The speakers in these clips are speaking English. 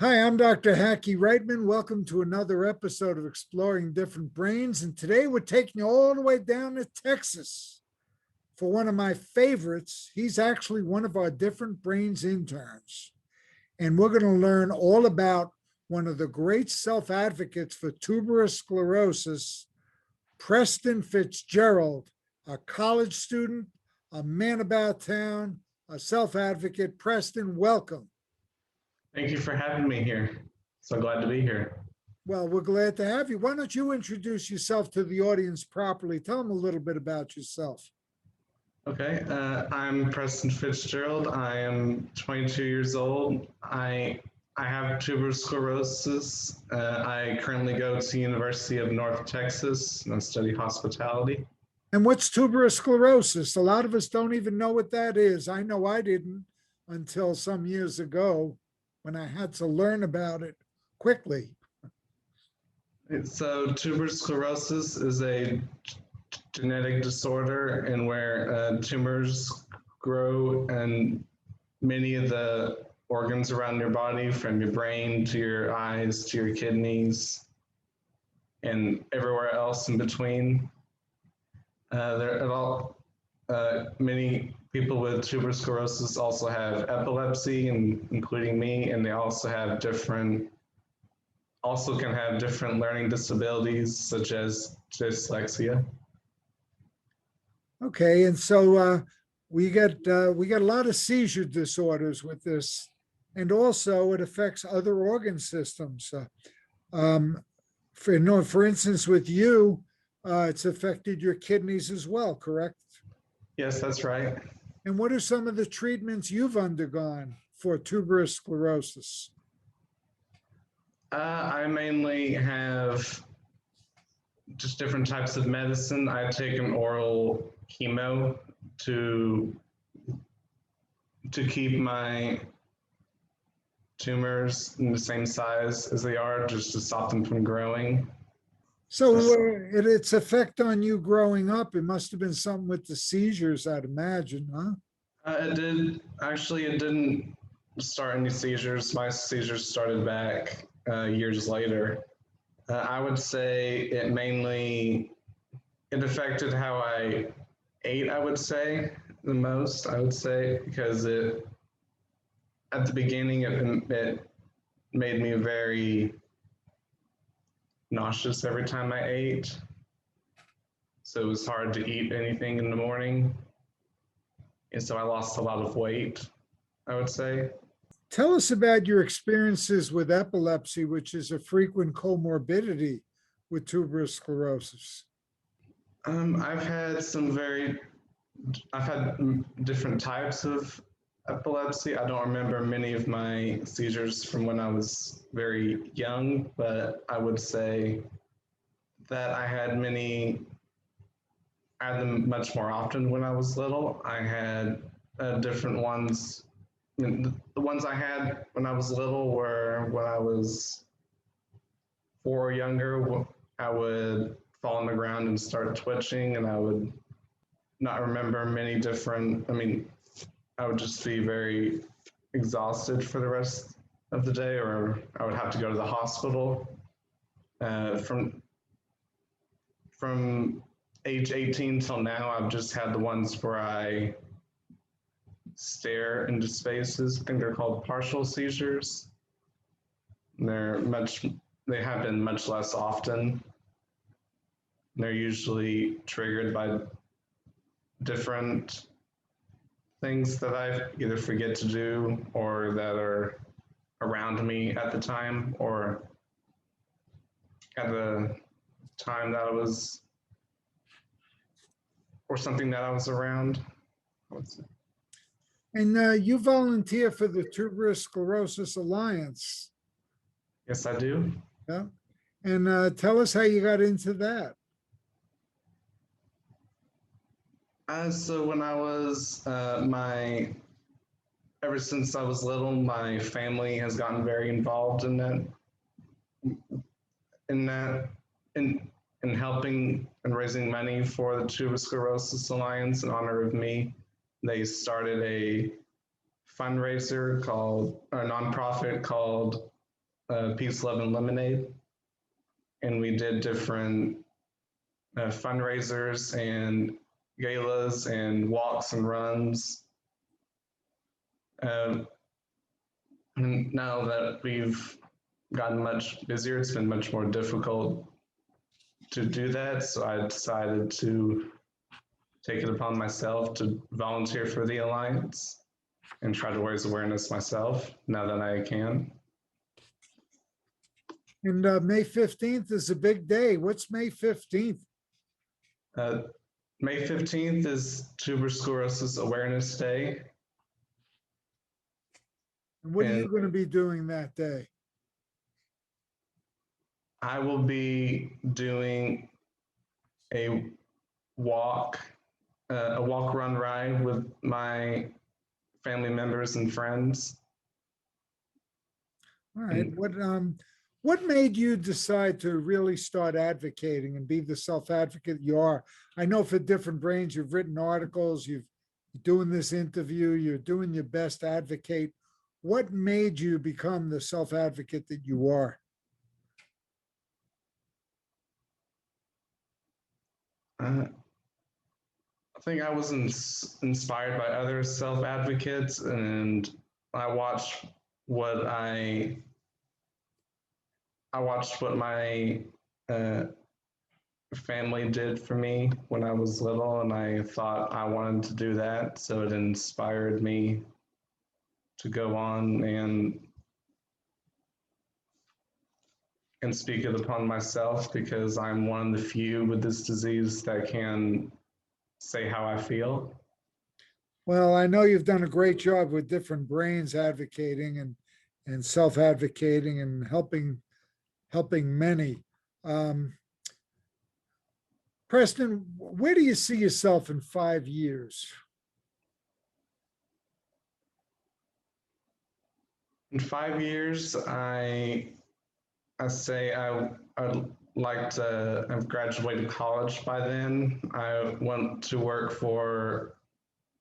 Hi, I'm Dr. Hackey Reitman. Welcome to another episode of Exploring Different Brains. And today we're taking you all the way down to Texas for one of my favorites. He's actually one of our Different Brains interns. And we're going to learn all about one of the great self-advocates for tuberous sclerosis, Preston Fitzgerald, a college student, a man about town, a self-advocate. Preston, welcome. Thank you for having me here. So glad to be here. Well, we're glad to have you. Why don't you introduce yourself to the audience properly? Tell them a little bit about yourself. Okay, I'm Preston Fitzgerald. I am 22 years old. I have tuberous sclerosis. I currently go to University of North Texas and I study hospitality. And what's tuberous sclerosis? A lot of us don't even know what that is. I know I didn't until some years ago when I had to learn about it quickly. So tuberous sclerosis is a genetic disorder in where tumors grow and many of the organs around your body, from your brain to your eyes to your kidneys and everywhere else in between. Many people with tuberous sclerosis also have epilepsy, including me, and they also can have different learning disabilities such as dyslexia. Okay, and so we got a lot of seizure disorders with this, and also it affects other organ systems. For instance, with you, it's affected your kidneys as well, correct? Yes, that's right. And what are some of the treatments you've undergone for tuberous sclerosis? I mainly have just different types of medicine. I take an oral chemo to keep my tumors in the same size as they are, just to stop them from growing. So its effect on you growing up, it must have been something with the seizures, I'd imagine, huh? It didn't start any seizures. My seizures started back years later. I would say it affected how I ate, I would say, the most, because at the beginning, it made me very nauseous every time I ate. So it was hard to eat anything in the morning. And so I lost a lot of weight, I would say. Tell us about your experiences with epilepsy, which is a frequent comorbidity with tuberous sclerosis. I've had different types of epilepsy. I don't remember many of my seizures from when I was very young, but I would say that I had them much more often when I was little. I had different ones. The ones I had when I was little were when I was 4 or younger. I would fall on the ground and start twitching, and I would not remember many different. I would just be very exhausted for the rest of the day, or I would have to go to the hospital. From age 18 till now, I've just had the ones where I stare into spaces. I think they're called partial seizures. They happen much less often. They're usually triggered by different things that I either forget to do or that are around me at the time, or at the time that I was, or something that I was around. And you volunteer for the Tuberous Sclerosis Alliance. Yes, I do. Yeah. And tell us how you got into that. So when I was, ever since I was little, my family has gotten very involved in helping and raising money for the Tuberous Sclerosis Alliance in honor of me. They started a nonprofit called Peace, Love, and Lemonade. And we did different fundraisers and galas and walks and runs. And now that we've gotten much busier, it's been much more difficult to do that. So I decided to take it upon myself to volunteer for the Alliance and try to raise awareness myself now that I can. And May 15th is a big day. What's May 15th? May 15th is Tuberous Sclerosis Awareness Day. And what are you And going to be doing that day? I will be doing a walk, run, ride with my family members and friends. All right. What made you decide to really start advocating and be the self-advocate you are? I know for Different Brains, you've written articles, you're doing this interview, you're doing your best to advocate. What made you become the self-advocate that you are? I think I was inspired by other self-advocates, and I watched what my family did for me when I was little, and I thought I wanted to do that. So it inspired me to go on and speak it upon myself, because I'm one of the few with this disease that can say how I feel. Well, I know you've done a great job with Different Brains advocating and self-advocating and helping many. Preston, where do you see yourself in 5 years? In 5 years, I say I'd like to have graduated college by then. I want to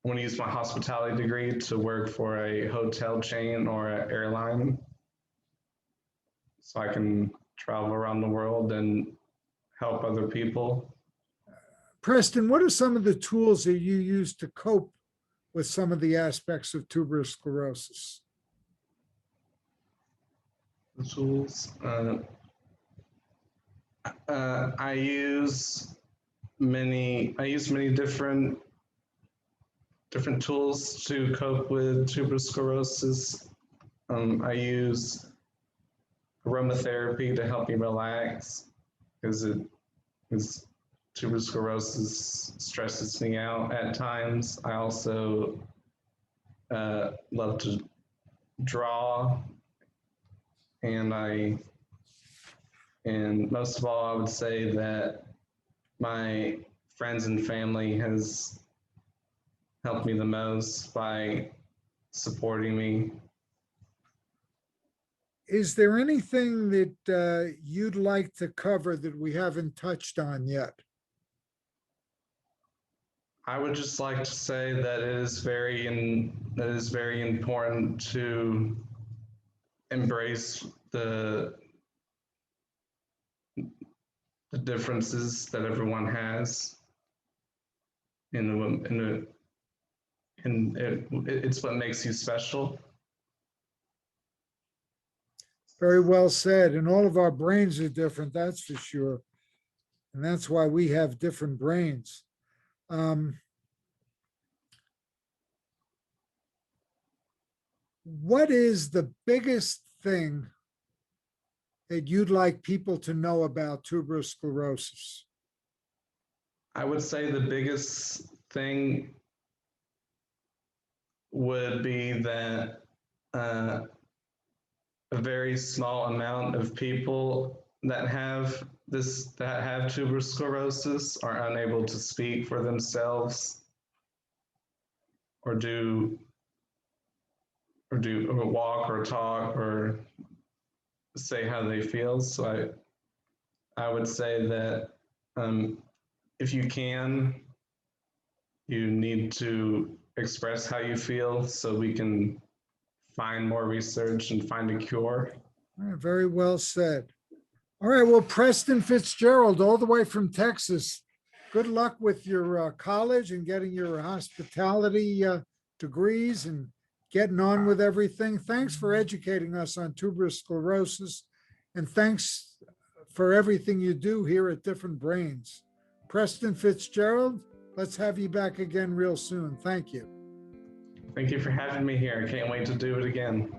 use my hospitality degree to work for a hotel chain or an airline, so I can travel around the world and help other people. Preston, what are some of the tools that you use to cope with some of the aspects of tuberous sclerosis? The tools. I use many different tools to cope with tuberous sclerosis. I use aromatherapy to help me relax, because tuberous sclerosis stresses me out at times. I also love to draw, and most of all, I would say that my friends and family has helped me the most by supporting me. Is there anything that you'd like to cover that we haven't touched on yet? I would just like to say that it is very important to embrace the differences that everyone has it's what makes you special. Very well said. And all of our brains are different, that's for sure. And that's why we have different brains. What is the biggest thing that you'd like people to know about tuberous sclerosis? I would say the biggest thing would be that a very small amount of people that have tuberous sclerosis are unable to speak for themselves or walk or talk or say how they feel. So I would say that if you can, you need to express how you feel so we can find more research and find a cure. All right, very well said. All right, well, Preston Fitzgerald, all the way from Texas. Good luck with your college and getting your hospitality degrees and getting on with everything. Thanks for educating us on tuberous sclerosis, and thanks for everything you do here at Different Brains. Preston Fitzgerald, let's have you back again real soon. Thank you. Thank you for having me here. I can't wait to do it again.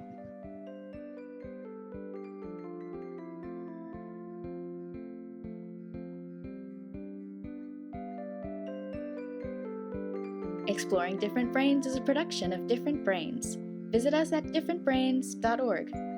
Exploring Different Brains is a production of Different Brains. Visit us at differentbrains.org.